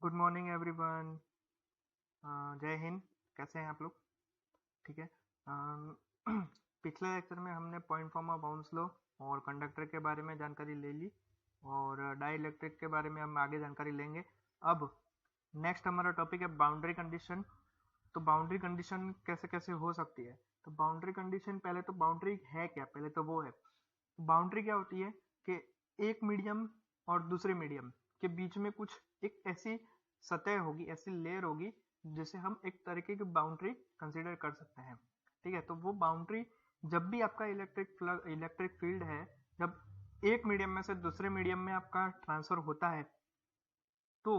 Good morning everyone. जय हिंद। कैसे हैं आप लोग? ठीक है। अम, पिछले लेक्चर में हमने point form of bounce law और कंडक्टर के बारे में जानकारी ले ली और डाइलेक्ट्रिक के बारे में हम आगे जानकारी लेंगे। अब नेक्स्ट हमारा टॉपिक है बाउंड्री कंडीशन। तो बाउंड्री कंडीशन कैसे कैसे हो सकती है? तो बाउंड्री कंडीशन, पहले तो बाउंड्री है क्या, पहले तो वो है। बाउंड्री क्या होती है कि एक मीडियम और दूसरे मीडियम के बीच में कुछ एक ऐसी सतह होगी, ऐसी लेयर होगी जिसे हम एक तरीके की बाउंड्री कंसीडर कर सकते हैं। ठीक है, तो वो बाउंड्री जब भी आपका इलेक्ट्रिक फील्ड है, जब एक मीडियम में से दूसरे मीडियम में आपका ट्रांसफर होता है तो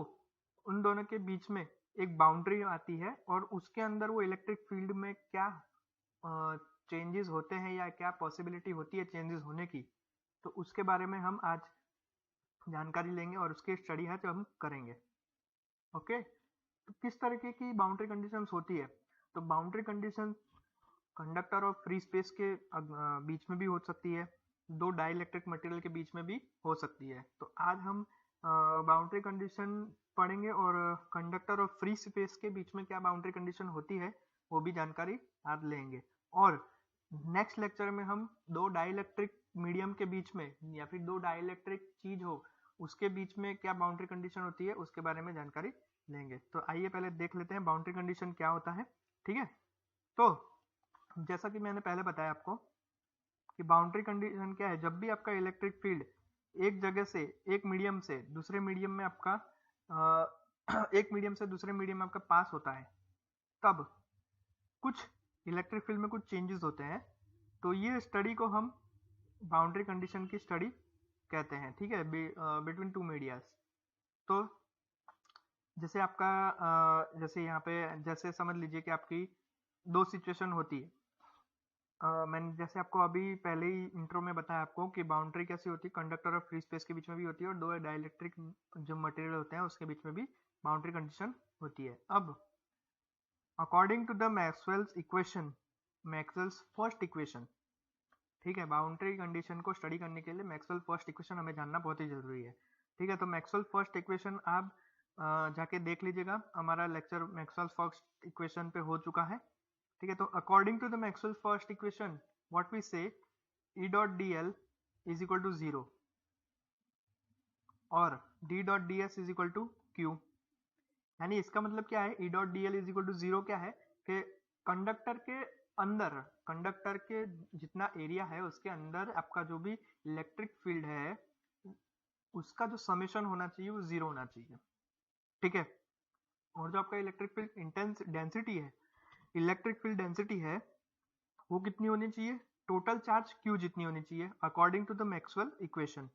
उन दोनों के बीच में एक बाउंड्री आती है और उसके अंदर वो इलेक्ट्रिक फील्ड में क्या चेंजेस होते हैं या क्या पॉसिबिलिटी होती है चेंजेस होने की, तो उसके बारे में हम आज जानकारी लेंगे और उसकी स्टडी है जो हम करेंगे। ओके, तो किस तरीके की बाउंड्री कंडीशंस होती है? तो बाउंड्री कंडीशन कंडक्टर और फ्री स्पेस के बीच में भी हो सकती है, दो डाइलेक्ट्रिक मटेरियल के बीच में भी हो सकती है। तो आज हम बाउंड्री कंडीशन पढ़ेंगे और कंडक्टर और फ्री स्पेस के बीच में क्या बाउंड्री कंडीशन होती है वो भी जानकारी आज लेंगे। और नेक्स्ट लेक्चर में हम दो डाइलेक्ट्रिक मीडियम के बीच में या फिर दो डाइलेक्ट्रिक चीज हो उसके बीच में क्या बाउंड्री कंडीशन होती है उसके बारे में जानकारी लेंगे। तो आइए पहले देख लेते हैं बाउंड्री कंडीशन क्या होता है। ठीक है, तो जैसा कि मैंने पहले बताया आपको कि बाउंड्री कंडीशन क्या है, जब भी आपका इलेक्ट्रिक फील्ड एक जगह से एक मीडियम से दूसरे मीडियम में आपका एक मीडियम से दूसरे मीडियम में आपका पास होता है तब कुछ इलेक्ट्रिक फील्ड में कुछ चेंजेस होते हैं। तो ये स्टडी को हम बाउंड्री कंडीशन की स्टडी कहते हैं। ठीक है, बिटवीन टू मीडियाज। तो जैसे आपका जैसे यहाँ पे जैसे समझ लीजिए कि आपकी दो सिचुएशन होती है। मैंने जैसे आपको अभी पहले ही इंट्रो में बताया आपको कि बाउंड्री कैसी होती है, कंडक्टर और फ्री स्पेस के बीच में भी होती है और दो डाइलेक्ट्रिक जो मटेरियल होते हैं उसके बीच में भी बाउंड्री कंडीशन होती है। अब according to the Maxwell's equation, Maxwell's first equation, ठीक है, बाउंड्री कंडीशन को स्टडी करने के लिए मैक्सवेल फर्स्ट इक्वेशन हमें जानना बहुत ही जरूरी है। ठीक है, तो मैक्सवेल फर्स्ट इक्वेशन आप जाके देख लीजिएगा, हमारा लेक्चर मैक्सवेल फर्स्ट इक्वेशन पे हो चुका है। ठीक है, तो according to the Maxwell first equation what we say E dot D L is equal to zero और D dot D S is equal to Q. यानी इसका मतलब क्या है, E dot D L is equal to zero क्या है कि conductor के अंदर, कंडक्टर के जितना एरिया है उसके अंदर आपका जो भी इलेक्ट्रिक फील्ड है उसका जो समेशन होना चाहिए वो जीरो होना चाहिए। ठीक है, और जो आपका इलेक्ट्रिक फील्ड इंटेंस डेंसिटी है, इलेक्ट्रिक फील्ड डेंसिटी है वो कितनी होनी चाहिए, टोटल चार्ज Q जितनी होनी चाहिए according to the Maxwell equation.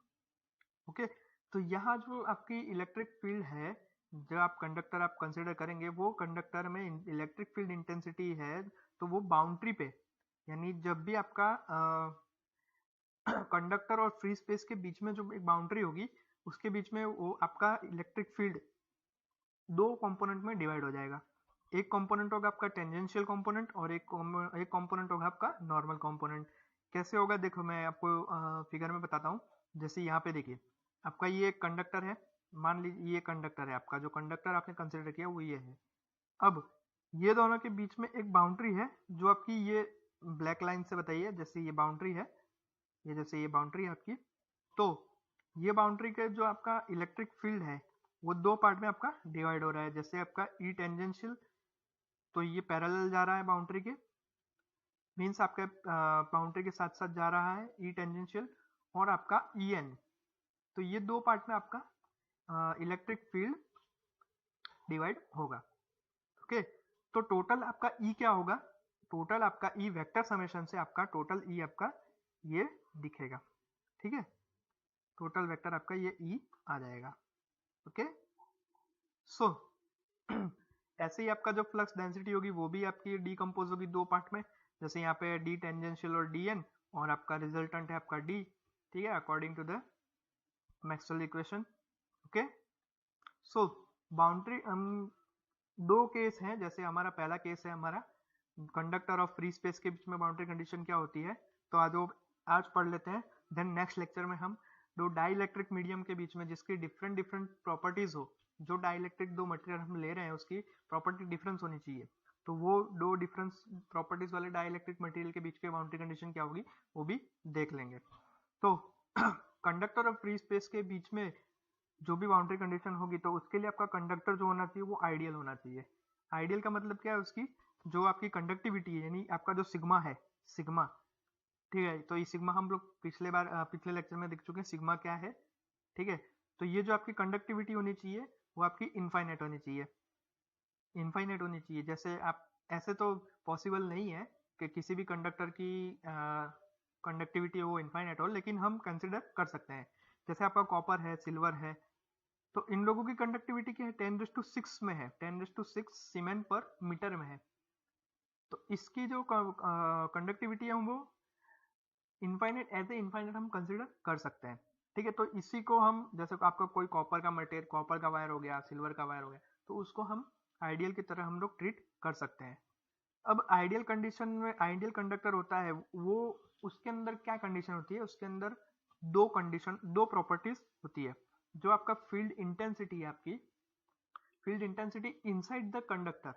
Okay, तो यहाँ जो आपकी इलेक्ट्रिक फील्ड है जो आप कंडक्टर आप कंसिडर करेंगे वो कंडक्टर में इलेक्ट्रिक फील्ड इंटेंसिटी है तो वो बाउंड्री पे, यानी जब भी आपका कंडक्टर और फ्री स्पेस के बीच में जो एक बाउंड्री होगी उसके बीच में वो आपका इलेक्ट्रिक फील्ड दो कंपोनेंट में डिवाइड हो जाएगा। एक कंपोनेंट होगा आपका टेंजेंशियल कंपोनेंट और एक कंपोनेंट होगा आपका नॉर्मल कंपोनेंट। कैसे होगा देखो मैं आपको फिगर में बताता हूँ। जैसे यहाँ पे देखिए आपका ये एक कंडक्टर है, मान लीजिए ये कंडक्टर है, आपका जो कंडक्टर आपने कंसिडर किया वो ये है। अब ये दोनों के बीच में एक बाउंड्री है जो आपकी ये ब्लैक लाइन से बताइए, जैसे ये बाउंड्री है, ये जैसे ये बाउंड्री है आपकी, तो ये बाउंड्री के जो आपका इलेक्ट्रिक फील्ड है वो दो पार्ट में आपका डिवाइड हो रहा है। जैसे आपका ई टेंजेंशियल, तो ये पैरेलल जा रहा है बाउंड्री के, मीन्स आपके बाउंड्री के साथ साथ जा रहा है ई टेंजेंशियल, और आपका ई एन, तो ये दो पार्ट में आपका इलेक्ट्रिक फील्ड डिवाइड होगा। ओके, तो टोटल आपका ई क्या होगा, टोटल आपका ई वेक्टर समेशन से आपका टोटल ई आपका ये दिखेगा। ठीक है, टोटल वेक्टर आपका ये ई आ जाएगा। ओके, सो ऐसे ही आपका जो फ्लक्स डेंसिटी होगी वो भी आपकी डीकम्पोज होगी दो पार्ट में, जैसे यहाँ पे डी टेंजेंशियल और डी एन, और आपका रिजल्टेंट है आपका डी। ठीक है, according to the Maxwell equation. Okay, so boundary दो केस हैं, जैसे हमारा पहला केस है हमारा कंडक्टर ऑफ फ्री स्पेस के बीच में बाउंड्री कंडीशन क्या होती है, तो आज पढ़ लेते हैं। देन नेक्स्ट लेक्चर में हम दो डाइलेक्ट्रिक मीडियम के बीच में जिसकी डिफरेंट डिफरेंट प्रॉपर्टीज हो जो डाइलेक्ट्रिक दो मटेरियल हम ले रहे हैं उसकी प्रॉपर्टी डिफरेंस होनी चाहिए। तो वो दो डिफरेंस प्रॉपर्टीज वाले डाइलेक्ट्रिक मटेरियल के बीच की बाउंड्री कंडीशन क्या होगी वो भी देख लेंगे। तो कंडक्टर और फ्री स्पेस के बीच में जो भी बाउंड्री कंडीशन होगी तो उसके लिए आपका कंडक्टर जो होना चाहिए वो आइडियल होना चाहिए। आइडियल का मतलब क्या है, उसकी जो आपकी कंडक्टिविटी है यानी आपका जो सिग्मा है, सिग्मा, ठीक है। तो ये सिग्मा हम लोग पिछले लेक्चर में देख चुके हैं सिग्मा क्या है, ठीक है। तो ये जो आपकी कंडक्टिविटी होनी चाहिए वो आपकी इनफाइनाइट होनी चाहिए, इनफाइनाइट होनी चाहिए। जैसे आप ऐसे तो पॉसिबल नहीं है कि किसी भी कंडक्टर की कंडक्टिविटी वो इनफाइनाइट हो, लेकिन हम कंसिडर कर सकते हैं। जैसे आपका कॉपर है, सिल्वर है, तो इन लोगों की कंडक्टिविटी क्या है 10⁶ में है, 10⁶ सीमेन पर मीटर में है। तो इसकी जो कंडक्टिविटी है वो इनफाइनाइट, एज ए इनफाइनाइट हम कंसिडर कर सकते हैं, ठीक है। तो इसी को हम, जैसे आपका कोई कॉपर का मटेरियल, कॉपर का वायर हो गया, सिल्वर का वायर हो गया, तो उसको हम आइडियल की तरह हम लोग ट्रीट कर सकते हैं। अब आइडियल कंडीशन में आइडियल कंडक्टर होता है वो, उसके अंदर क्या कंडीशन होती है, उसके अंदर दो प्रॉपर्टीज होती है। जो आपका फील्ड इंटेंसिटी है, आपकी field intensity inside the conductor,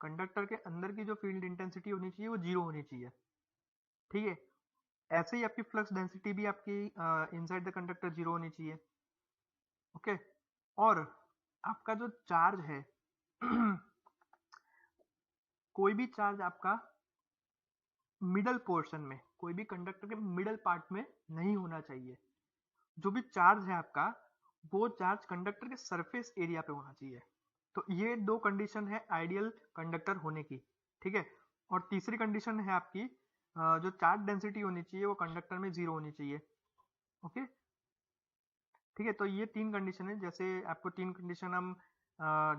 conductor के अंदर की जो फील्ड इंटेंसिटी होनी चाहिए वो 0 होनी चाहिए, ठीक है। ऐसे ही आपकी फ्लक्स डेंसिटी भी आपकी इनसाइड द कंडक्टर 0 होनी चाहिए, ओके। और आपका जो चार्ज है कोई भी चार्ज आपका मिडल पोर्शन में, कोई भी कंडक्टर के मिडल पार्ट में नहीं होना चाहिए। जो भी चार्ज है आपका वो चार्ज कंडक्टर के सरफेस एरिया पे होना चाहिए। तो ये दो कंडीशन है आइडियल कंडक्टर होने की, ठीक है। और तीसरी कंडीशन है आपकी जो चार्ज डेंसिटी होनी चाहिए वो कंडक्टर में 0 होनी चाहिए, ओके, ठीक है। तो ये तीन कंडीशन है। जैसे आपको तीन कंडीशन हम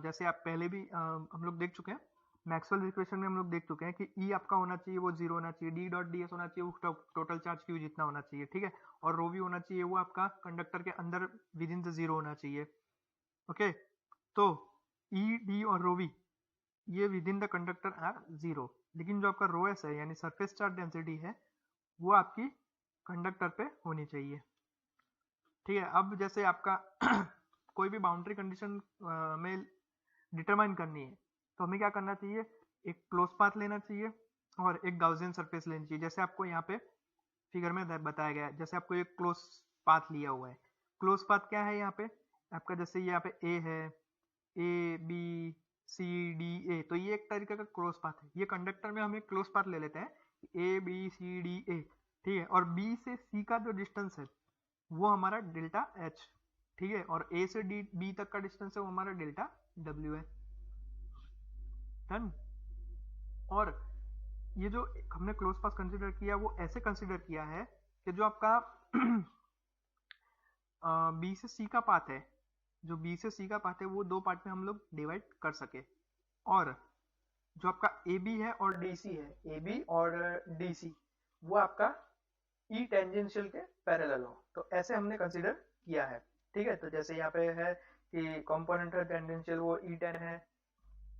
जैसे आप पहले भी हम लोग देख चुके हैं, मैक्सवेल इक्वेशन में हम लोग देख चुके हैं कि E आपका होना चाहिए वो 0 होना चाहिए, D डॉट ds होना चाहिए वो टोटल चार्ज Q जितना होना चाहिए, ठीक है। और रो भी होना चाहिए वो आपका कंडक्टर के अंदर विद इन द 0 होना चाहिए, ओके। तो E, D और रो भी ये within the conductor are 0, लेकिन जो आपका रो एस है यानी सरफेस चार्ज डेंसिटी है वो आपकी कंडक्टर पे होनी चाहिए, ठीक है। अब जैसे आपका कोई भी बाउंड्री कंडीशन में डिटरमाइन करनी है तो हमें क्या करना चाहिए, एक क्लोज पाथ लेना चाहिए और एक गाउसियन सरफेस लेनी चाहिए। जैसे आपको यहाँ पे फिगर में बताया गया है, जैसे आपको एक क्लोज पाथ लिया हुआ है। क्लोज पाथ क्या है यहाँ पे आपका, जैसे यहाँ पे ए है, A B C D A, तो ये एक तरीके का क्लोज पाथ है। ये कंडक्टर में हम एक क्लोज पाथ ले लेते हैं A B C D A, ठीक है। और बी से सी का जो डिस्टेंस है वो हमारा डेल्टा एच, ठीक है। और ए से डी बी तक का डिस्टेंस है वो हमारा डेल्टा डब्ल्यू है, डन। और ये जो हमने क्लोज पाथ कंसीडर किया वो ऐसे कंसीडर किया है कि जो आपका बी से सी का पाथ है, जो बी से सी का पाथ है वो दो पार्ट में हम लोग डिवाइड कर सके। और जो आपका ए बी है और डी सी है, ए बी और डी सी वो आपका ई टेंजेंशियल के पैरेलल हो, तो ऐसे हमने कंसीडर किया है, ठीक है। तो जैसे यहाँ पे है कि कंपोनेंट टेंजेंशियल वो ई टेन है,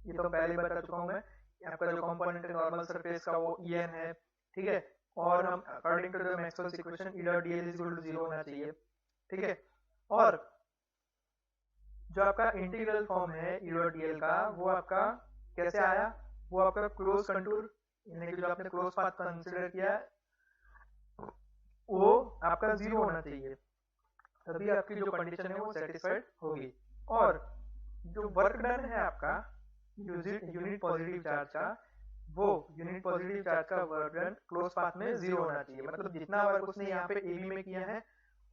ये तो पहले ही बता चुका हूँ मैं। आपका जो कंपोनेंट है नॉर्मल सरफेस का वो ई एन है, ठीक है। और हम according to the Maxwell's equation E dot D L is equal to 0 होना चाहिए, ठीक है। और जो आपका इंटीग्रल फॉर्म है ई डॉट डी एल का वो आपका कैसे आया, वो आपका क्लोज कंटूर यानी कि जो आपने क्लोज पाथ कंसीडर किया वो आपका 0 होना चाहिए, तभी आपकी जो कंडीशन है वो सेटिस्फाइड होगी। और जो वर्क डन है आपका यूनिट पॉजिटिव चार्ज का, वो यूनिट पॉजिटिव चार्ज का वर्क डन क्लोज पाथ में 0 होना चाहिए। मतलब जितना वर्क उसने यहाँ पे ए बी में किया है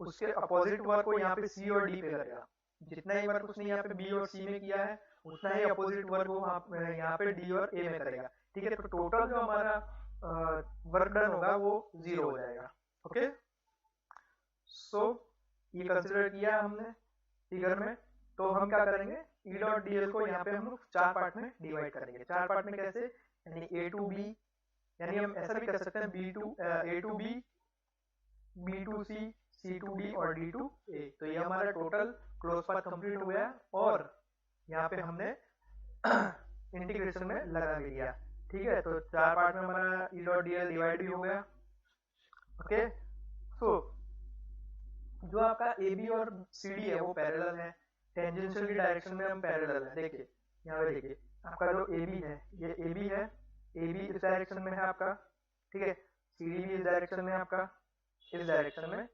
उसके अपोजिट वर्क को यहाँ पे सी और डी पे करेगा। जितना ही वर्क उसने यहाँ पे बी और सी में किया है उतना ही अपोजिट वर्क वो यहाँ पे डी और ए में करेगा, ठीक है। तो टोटल जो हमारा वर्क डन होगा वो 0 हो जाएगा, ओके। सो ये कंसिडर किया हमने फिगर में। तो हम क्या करेंगे, ई डॉट डी एल को यहाँ पे हम लोग 4 पार्ट में डिवाइड करेंगे। 4 पार्ट में कैसे, यानी ए टू बी, यानी हम ऐसा भी कर सकते हैं B to A to B, B to C, C to D और डी टू ए। तो ये हमारा टोटल क्लोज पाथ कंप्लीट हो गया और यहाँ पे हमने इंटीग्रेशन में लगा भी दिया, ठीक है। तो 4 पार्ट में हमारा ई डॉट डी एल डिवाइड भी हो गया, ओके। सो जो आपका ए बी और सी डी है वो पैरेलल है, टेंजेंशियल की डायरेक्शन में हम पैरेलल है। देखिए यहाँ पे देखिए आपका जो ए बी है, ये ए बी है, ए बी इस डायरेक्शन में है आपका, ठीक है, सी डी भी इस डायरेक्शन में है आपका, इस डायरेक्शन में,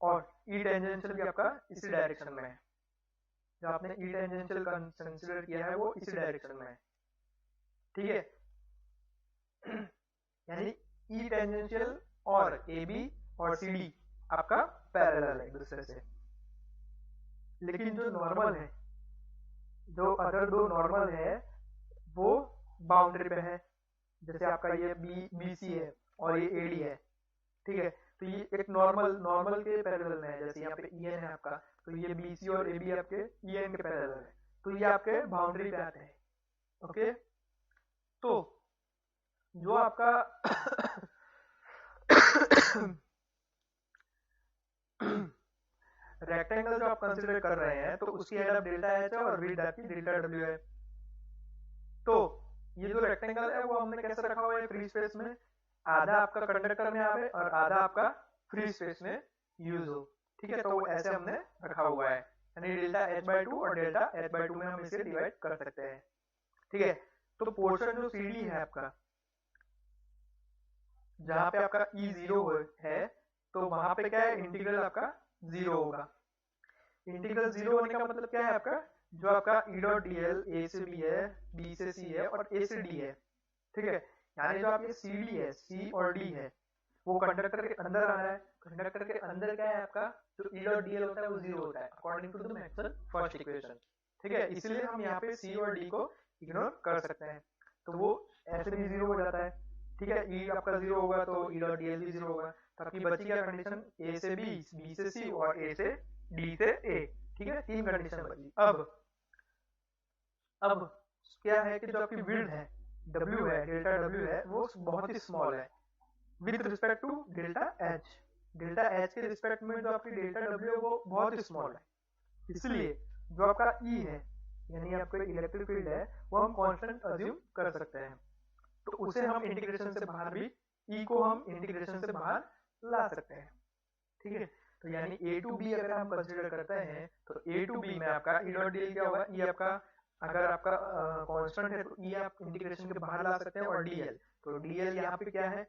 और ई टेंजेंशियल भी आपका इसी डायरेक्शन में है। जो आपने ई टेंजेंशियल कंसिडर किया है वो इसी डायरेक्शन में है, ठीक है। यानी ई टेंजेंशियल और ए बी और सी डी आपका पैरेलल है एक दूसरे से। लेकिन जो नॉर्मल है, जो अदर दो नॉर्मल है वो बाउंड्री पे है। जैसे आपका ये बी सी है और ये ए डी है, ठीक है, तो ये एक नॉर्मल के पैरेलल में है। जैसे यहाँ पे ई एन है आपका, तो ये बी सी और ए बी आपके ई एन के पैरेलल है, तो ये आपके बाउंड्री पे आते हैं। ओके, तो जो आपका रेक्टेंगल जो आप कंसिडर कर रहे हैं तो उसकी हेड ऑफ डेल्टा एच है और विड्थ आपकी डेल्टा डब्ल्यू है। तो ये जो रेक्टेंगल है वो हमने कैसे रखा हुआ है फ्री स्पेस में, आधा आपका कंडक्टर में आवे और आधा आपका फ्री स्पेस में यूज हो, ठीक है। तो वो ऐसे हमने रखा हुआ है, यानी डेल्टा एच बाई टू और डेल्टा एच बाई टू में हम इसे डिवाइड कर सकते हैं, ठीक है। तो पोर्शन जो सी डी है आपका, जहाँ पे आपका ई जीरो है, तो वहां पे क्या है, इंटीग्रल आपका जीरो होगा। इंटीग्रल जीरो होने का मतलब क्या है आपका, जो आपका ई डॉट डी एल ए से बी है, बी से सी है और ए से डी है, ठीक है। यानी जो आपकी सी डी है, सी और डी है, वो कंडक्टर के अंदर आ रहा है। कंडक्टर के अंदर क्या है आपका, जो ई डॉट डी एल होता है वो जीरो होता है according to the Maxwell first equation, ठीक है। इसलिए हम यहाँ पे सी और डी को इग्नोर कर सकते हैं, तो वो ऐसे भी जीरो हो जाता है, ठीक है। ई आपका जीरो होगा तो ई डॉट डी एल भी जीरो होगा, तो आपकी बची क्या कंडीशन, ए से बी, बी से सी और ए से डी से ए, ठीक है। तीन कंडीशन बची। अब क्या है कि जो आपकी विड्थ है, डब्ल्यू है, डेल्टा डब्ल्यू है, वो बहुत ही स्मॉल है with respect to delta H. Delta H के रिस्पेक्ट में जो आपकी डेल्टा डब्ल्यू है वो बहुत ही स्मॉल है, इसलिए जो आपका ई है, यानी आपका इलेक्ट्रिक फील्ड है, वो हम कांस्टेंट अज्यूम कर सकते हैं। तो उसे हम इंटीग्रेशन से बाहर भी, ई को हम इंटीग्रेशन से बाहर ला सकते हैं, ठीक है। तो यानी ए टू बी अगर हम कंसीडर करते हैं तो ए टू बी में आपका ई डॉट डी एल क्या होगा, ई आपका अगर आपका कांस्टेंट है तो ई आप इंटीग्रेशन के बाहर ला सकते हैं, और डी एल, तो डी एल यहाँ पे क्या है,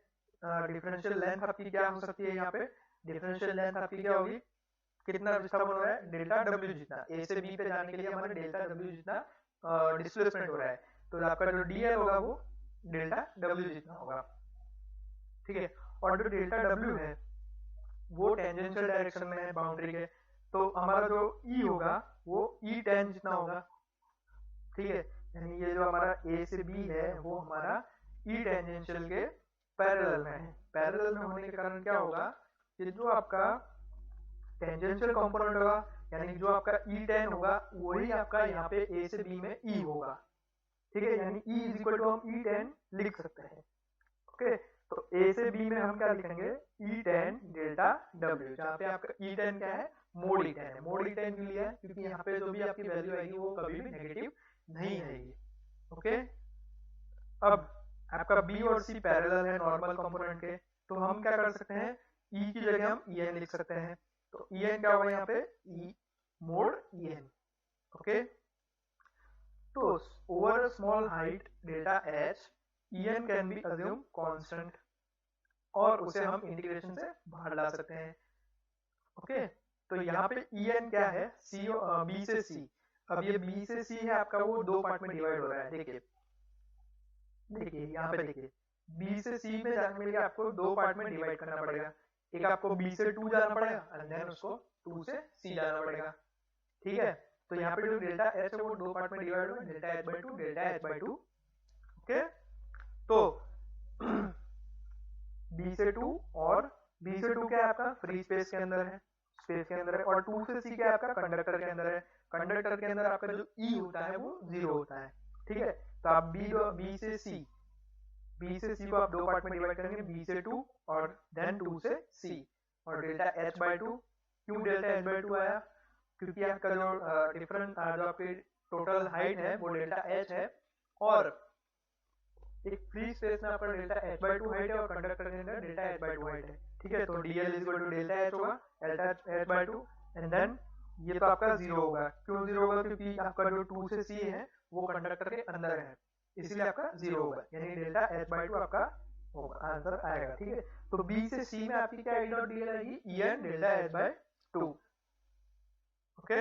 डिफरेंशियल लेंथ आपकी क्या हो सकती है, यहाँ पे डिफरेंशियल लेंथ आपकी क्या होगी, कितना विस्थापन हो रहा है, डेल्टा डब्ल्यू जितना। ए से बी पे जाने के लिए हमारे डेल्टा डब्ल्यू जितना डिस्प्लेसमेंट हो रहा है, तो आपका जो डी एल होगा वो डेल्टा डब्ल्यू जितना होगा, ठीक है। और जो डेल्टा डब्ल्यू है वो टेंजेंशियल डायरेक्शन में है बाउंड्री के, तो हमारा जो ई होगा वो ई टेन जितना होगा, ठीक है। यानी ये जो हमारा ए से बी है वो हमारा ई टेंजेंशियल के पैरेलल में है। पैरेलल में होने के कारण क्या होगा कि जो आपका टेंजेंशियल कंपोनेंट होगा, यानी जो आपका ई टेन होगा वही आपका यहाँ पे ए से बी में ई होगा, ठीक है। यानी ई इज इक्वल टू हम ई टेन लिख सकते हैं, ओके। तो ए से बी में हम क्या लिखेंगे, ई टेन डेल्टा डब्ल्यू, जहाँ पे आपका ई टेन क्या है, मोड ई टेन है। मोड ई टेन क्यों लिया है, क्योंकि यहाँ पे जो भी आपकी वैल्यू आएगी वो कभी भी नेगेटिव नहीं आएगी, ओके। अब आपका बी और सी पैरेलल है नॉर्मल कंपोनेंट के, तो हम क्या कर सकते हैं, ई की जगह हम ई एन लिख सकते हैं। तो ई एन क्या होगा यहाँ पे, E mod E n, okay. तो over small height delta h, En can be assumed constant, और उसे हम इंटीग्रेशन से बाहर ला सकते हैं, ओके। तो यहाँ पे En क्या है, सी बी से सी। अब ये बी से सी है आपका, वो दो पार्ट में डिवाइड हो रहा है। देखिए यहाँ पे देखिए, बी से सी में जाने के लिए आपको दो पार्ट में डिवाइड करना पड़ेगा। एक आपको बी से टू जाना पड़ेगा एंड देन उसको टू से सी जाना पड़ेगा, ठीक है। तो यहाँ पे जो डेल्टा एच है वो दो पार्ट में डिवाइड होगा, delta h by to, delta h by to, okay. तो बी से टू, और बी से टू क्या है आपका फ्री स्पेस के अंदर है, स्पेस के अंदर है, और टू से सी क्या है आपका कंडक्टर के अंदर है। कंडक्टर के अंदर आपका जो ई होता है वो जीरो होता है, ठीक है। तो आप बी से सी को आप दो पार्ट में डिवाइड करेंगे, बी से टू और देन टू से सी, और डेल्टा एच बाई टू। क्यों डेल्टा एच बाई टू आया, क्योंकि आपका जो डिफरेंट जो आपकी टोटल हाइट है वो डेल्टा एच है, और एक फ्री स्पेस में आपका delta h by two height है और कंडक्टर के अंदर delta h by two height है, ठीक है। तो d L is equal to delta h होगा, delta h by two, and then ये तो आपका 0 होगा। क्यों 0 होगा? क्योंकि आपका जो 2 से C है वो कंडक्टर के अंदर है, इसलिए आपका 0 होगा, यानी डेल्टा H/2 आपका होगा, आंसर आएगा। ठीक है, तो B से C में आपकी क्या E डॉट DL आएगी? En delta H/2। ओके,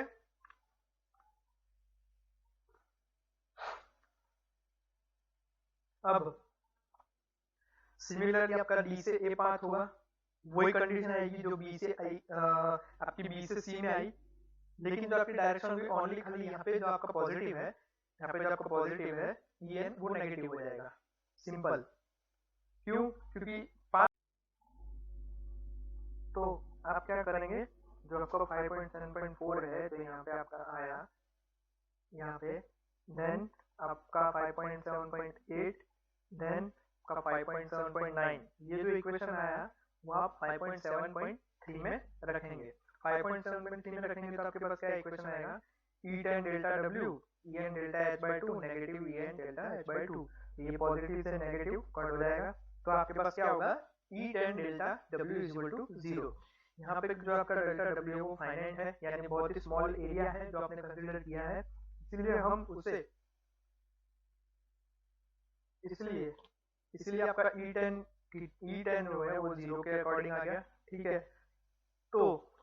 अब सिमिलरली आपका D से A पाथ होगा, वही कंडीशन आएगी जो B से आई, आपकी B से C में आई, लेकिन जो आपकी डायरेक्शन होगी ओनली खाली यहाँ पे जो आपका पॉजिटिव है, यहाँ पे जो आपका पॉजिटिव है En वो नेगेटिव हो जाएगा। सिंपल। क्यों? क्योंकि पाथ, तो आप क्या करेंगे, जो आपका 5.7.4 है जो यहाँ पे आपका आया, यहाँ पे देन आपका 5.7.8, देन आपका 5.7.9, ये जो इक्वेशन आया वो आप 5.7.3 में रखेंगे। 5.7.3 में रखेंगे तो आपके पास क्या इक्वेशन आएगा? E tan delta W En delta H/2 negative En delta H/2, ये पॉजिटिव से नेगेटिव कट हो जाएगा, तो आपके पास क्या होगा? E tan delta W is equal to 0। यहाँ पे जो आपका डेल्टा W है वो फाइनाइट है, यानी बहुत ही स्मॉल एरिया है जो आपने कंसीडर किया है, इसलिए हम उसे इसलिए आपका E tan जो है वो 0 के अकॉर्डिंग आ गया। ठीक है, तो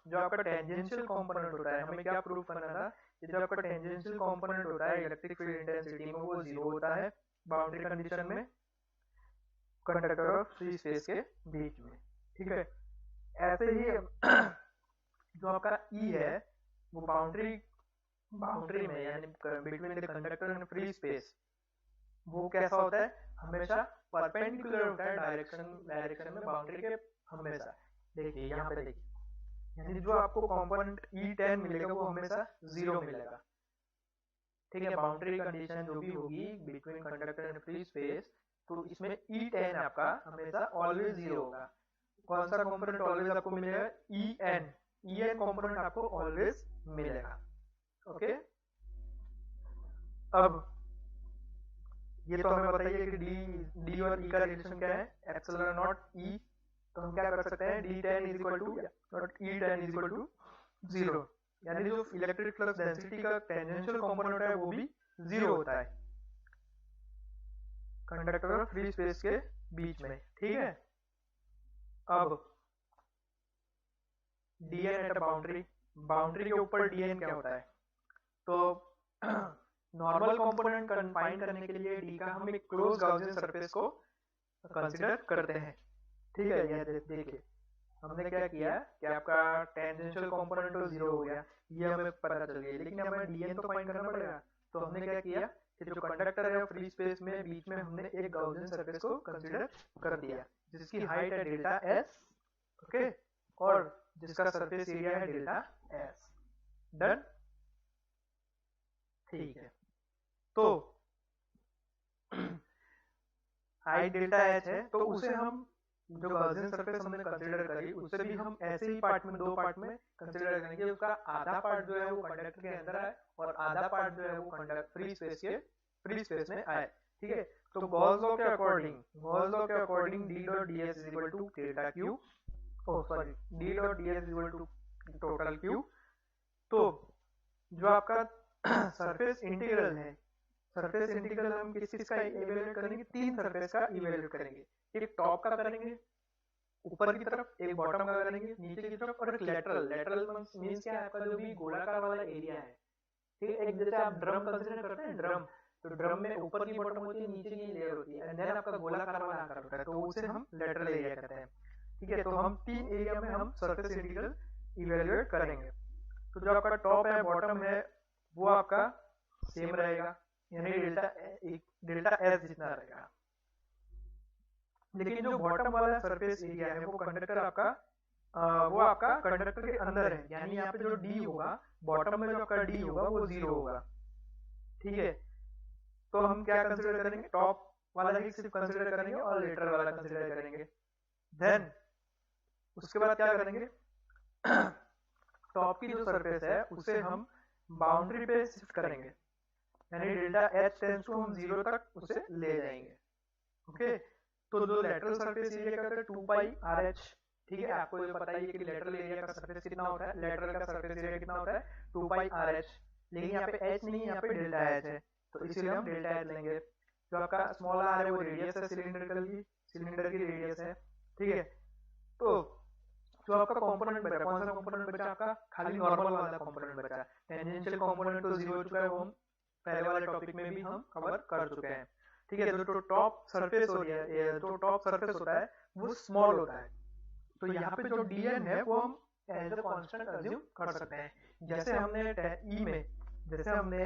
जो आपका टेंजेंशियल कंपोनेंट होता है, हमें क्या प्रूफ करना था कि जो आपका टेंजेंशियल कंपोनेंट होता है इलेक्ट्रिक फील्ड इंटेंसिटी में वो 0 होता है बाउंड्री कंडीशन में कंडक्टर और फ्री स्पेस के बीच में। ठीक है, ऐसे ही जो आपका E है वो बाउंड्री में यानी between the conductor and free space वो कैसा होता है? हमेशा परपेंडिकुलर होता है डायरेक्शन में बाउंड्री के हमेशा। देखिए यहाँ पे देखिए, यानी जो आपको कंपोनेंट E tan मिलेगा वो हमेशा 0 मिलेगा। ठीक है, बाउंड्री कंडीशन जो भी होगी between conductor and free space, तो इसमें E tan आपका हमेशा ऑलवेज 0 होगा। कौन सा कंपोनेंट ऑलवेज आपको मिलेगा? En कंपोनेंट आपको ऑलवेज मिलेगा। ओके, अब ये तो हमें बताइए कि डी और E का रिलेशन क्या है? एप्सिलॉन नॉट E, तो हम क्या कर सकते हैं? D tan is equal to E tan is equal to 0, यानी जो इलेक्ट्रिक फ्लक्स डेंसिटी का टेंजेंशियल कंपोनेंट है वो भी 0 होता है कंडक्टर और फ्री स्पेस के बीच में। ठीक है, अब Dn एट बाउंड्री के ऊपर Dn क्या होता है? तो नॉर्मल कंपोनेंट कंफाइन करने के लिए D का हम एक क्लोज गॉसियन सरफेस को कंसीडर करते हैं। ठीक है, ये देखिए हमने क्या किया कि आपका टेंजेंशियल कंपोनेंट तो 0 हो गया, ये हमें पता चल गया, लेकिन हमें Dn तो फाइंड करना पड़ेगा। तो हमने क्या किया कि जो कंडक्टर है फ्री स्पेस में बीच में हमने एक गॉसियन सरफेस को कंसीडर कर दिया जिसकी हाइट है डेल्टा S, ओके, और जिसका सरफेस एरिया है डेल्टा S। डन? ठीक है, तो हाइट डेल्टा H है, तो उसे हम जो गॉसियन सरफेस हमने कंसीडर करी उसे भी हम ऐसे ही दो पार्ट में कंसीडर करेंगे। उसका आधा पार्ट जो है वो कंडक्टर के अंदर आए और आधा पार्ट जो है वो कंडक्टर फ्री स्पेस में आए। ठीक है, तो गॉस लॉ के according D dot ds is equal to delta Q, D dot ds is equal to total Q। तो जो आपका सरफेस इंटीग्रल है, सरफेस इंटीग्रल हम किस का इवेल्युएट करेंगे? 3 सरफेस का इवेल्युएट करेंगे, एक टॉप का करेंगे ऊपर की तरफ, एक बॉटम का करेंगे नीचे की तरफ, और एक लेटरल मींस क्या है? आपका जो भी गोलाकार वाला एरिया है। ठीक है, एक जैसे आप ड्रम कंसीडर करते हैं, ड्रम, तो ड्रम में ऊपर की बॉटम होती है, नीचे की लेयर होती है, एंड देन आपका गोलाकार वाला आकार होता है, तो उसे हम लेटरल एरिया कहते हैं। ठीक है, तो हम 3 एरिया में हम सरफेस इंटीग्रल इवेल्युएट करेंगे। तो जो आपका टॉप है बॉटम है वो आपका सेम रहेगा, यानी डेल्टा S जितना रहेगा, लेकिन जो बॉटम वाला सरफेस एरिया है वो आपका कंडक्टर के अंदर है, यानी यहाँ पे जो D होगा बॉटम में जो आपका D होगा वो 0 होगा। ठीक है, तो हम क्या कंसीडर करेंगे? टॉप वाला ही सिर्फ कंसीडर करेंगे और लेटरल वाला कंसीडर करेंगे। देन उसके बाद क्या करेंगे? टॉप की जो सरफेस है उसे हम बाउंड्री पे शिफ्ट करेंगे, यानी डेल्टा H टेंड्स टू हम 0 तक उसे ले जाएंगे। ओके, तो जो लेटरल सरफेस एरिया क्या होता है? 2 पाई RH ठीक है, आपको ये पता ही है कि लेटरल एरिया का सरफेस कितना होता है, लेटरल का सरफेस एरिया कितना होता है 2πRh, लेकिन यहाँ पे h नहीं है, यहाँ पे डेल्टा एच है, तो इसीलिए हम डेल्टा एच लेंगे। जो आपका स्मॉल आर है वो रेडियस है सिलेंडर की रेडियस है, ठीक है। तो जो आपका कंपोनेंट बचा, कौन सा कंपोनेंट बचा आपका, खाली नॉर्मल वाला कंपोनेंट बचा। टेंजेंशियल कंपोनेंट तो जीरो हो चुका है, वो हम पहले वाले टॉपिक में भी हम कवर कर चुके हैं, ठीक है। जो टॉप सरफेस हो रही है, जो टॉप सरफेस होता है वो स्मॉल होता है, तो यहाँ पे जो dn है वो हम एज अ कांस्टेंट अज्यूम कर सकते हैं। जैसे हमने ई में, जैसे हमने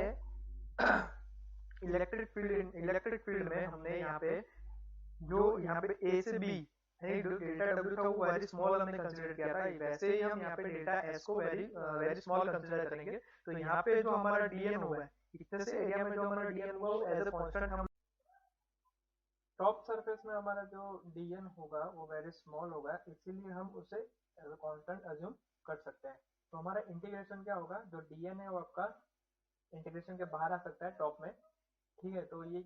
इलेक्ट्रिक फील्ड में हमने यहाँ पे जो यहाँ पे ए से बी है, जो डेल्टा डब्ल्यू था वो वेरी स्मॉल हमने कंसीडर किया था, वैसे ही हम यहाँ पे डेल्टा एस को वेरी स्मॉल कंसीडर करेंगे। तो यहाँ पे जो हमारा dn हुआ है, इतने से एरिया में जो हमारा dn हुआ वो एज अ कांस्टेंट हम टॉप सरफेस में हमारा जो dn होगा वो वेरी स्मॉल होगा, इसीलिए हम उसे एज अ कांस्टेंट अज्यूम कर सकते हैं। तो हमारा इंटीग्रेशन क्या होगा, जो dn है वो आपका इंटीग्रेशन के बाहर आ सकता है टॉप में, ठीक है। तो ये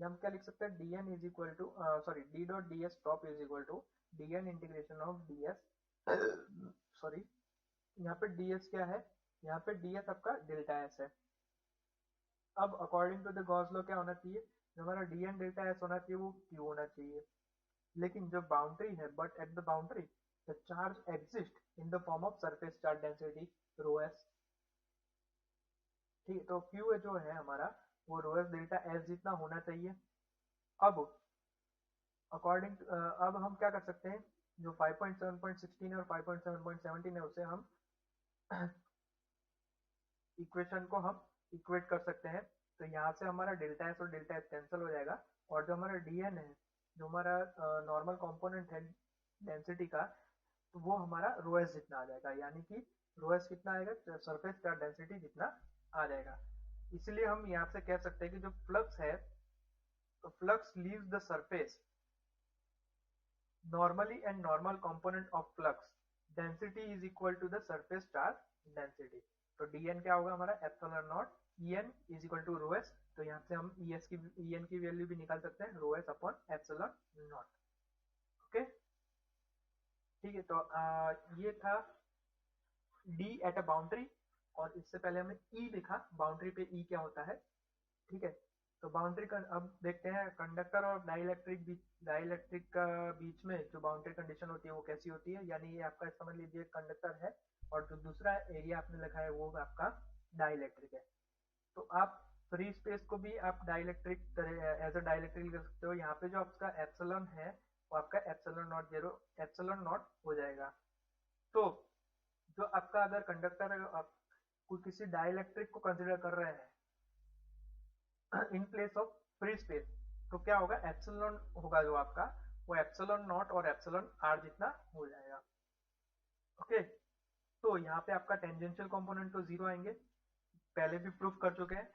हम क्या लिख सकते हैं, dn is equal to sorry d dot ds top is equal to dn integration of ds sorry, यहाँ पे ds क्या है, यहाँ पे ds आपका डेल्टा s है। अब according to the Gauss law क्या होना चाहिए, जो हमारा dn डेल्टा s होना चाहिए वो q होना चाहिए। लेकिन जो बाउंड्री है, but at the boundary the charge exist in the form of surface charge density rho S, ठीक है। तो q जो है हमारा वो रो एस डेल्टा एस जितना होना चाहिए। अब अकॉर्डिंग अब हम क्या कर सकते हैं, जो 5.7.16 और 5.7.17 है उसे हम इक्वेशन को हम इक्वेट कर सकते हैं। तो यहाँ से हमारा डेल्टा एस और डेल्टा एस कैंसिल हो जाएगा, और जो हमारा dn है, जो हमारा नॉर्मल कंपोनेंट है डेंसिटी का, तो वो हमारा रो एस जितना आ जाएगा, यानी कि रो एस कितना आएगा, सरफेस चार्ज डेंसिटी जितना आ जाएगा। इसलिए हम यहाँ से कह सकते हैं कि जो फ्लक्स है, तो flux leaves the surface normally, and normal component of flux density is equal to the surface charge density। तो dn क्या होगा हमारा epsilon not en is equal to rho s, तो यहाँ से हम en की वैल्यू भी निकाल सकते हैं, rho s upon epsilon not, okay, ठीक है। तो ये था d एट अ बाउंड्री, और इससे पहले हमने e लिखा, बाउंड्री पे e क्या होता है, ठीक है। तो बाउंड्री का अब देखते हैं, कंडक्टर और डाइलेक्ट्रिक का बीच में जो बाउंड्री कंडीशन होती है वो कैसी होती है। यानी ये आपका समझ लीजिए कंडक्टर है, और जो दूसरा एरिया आपने लिखा है वो आपका डाइलेक्ट्रिक है। तो आप फ्री स्पेस को भी आप डाइलेक्ट्रिक एज अ डाइलेक्ट्रिक लिख सकते हो। यहाँ पे जो आपका एप्सिलॉन है वो आपका एप्सिलॉन नॉट हो जाएगा। तो जो आपका अगर कंडक्टर आप कोई किसी डाइलेक्ट्रिक को कंसिडर कर रहे हैं in place of free space, तो क्या होगा, एप्सिलॉन होगा जो आपका, वो एप्सिलॉन नॉट और एप्सिलॉन आर जितना हो जाएगा, ओके। तो यहाँ पे आपका टेंजेंशियल कंपोनेंट तो जीरो आएंगे, पहले भी प्रूफ कर चुके हैं।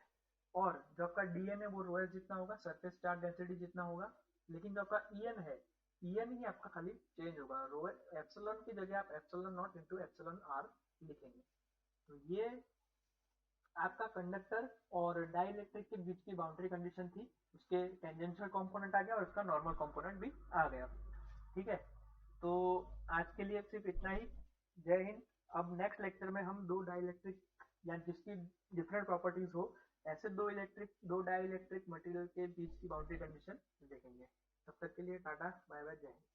और जो आपका dn है वो रो एस जितना होगा, सरफेस चार्ज डेंसिटी जितना होगा। लेकिन जो आपका en है, en ही आपका खाली चेंज होगा, रो एप्सिलॉन की जगह आप epsilon not into epsilon R लिखेंगे। तो ये आपका कंडक्टर और डाइलेक्ट्रिक के बीच की बाउंड्री कंडीशन थी, उसके टेंजेंशियल कंपोनेंट आ गया और उसका नॉर्मल कंपोनेंट भी आ गया, ठीक है। तो आज के लिए सिर्फ इतना ही, जय हिंद। अब नेक्स्ट लेक्चर में हम दो डाइलेक्ट्रिक या जिसकी डिफरेंट प्रॉपर्टीज हो, ऐसे दो डाइलेक्ट्रिक मटेरियल के बीच की बाउंड्री कंडीशन देखेंगे। तब तक के लिए टाटा बाय बाय, जय हिंद।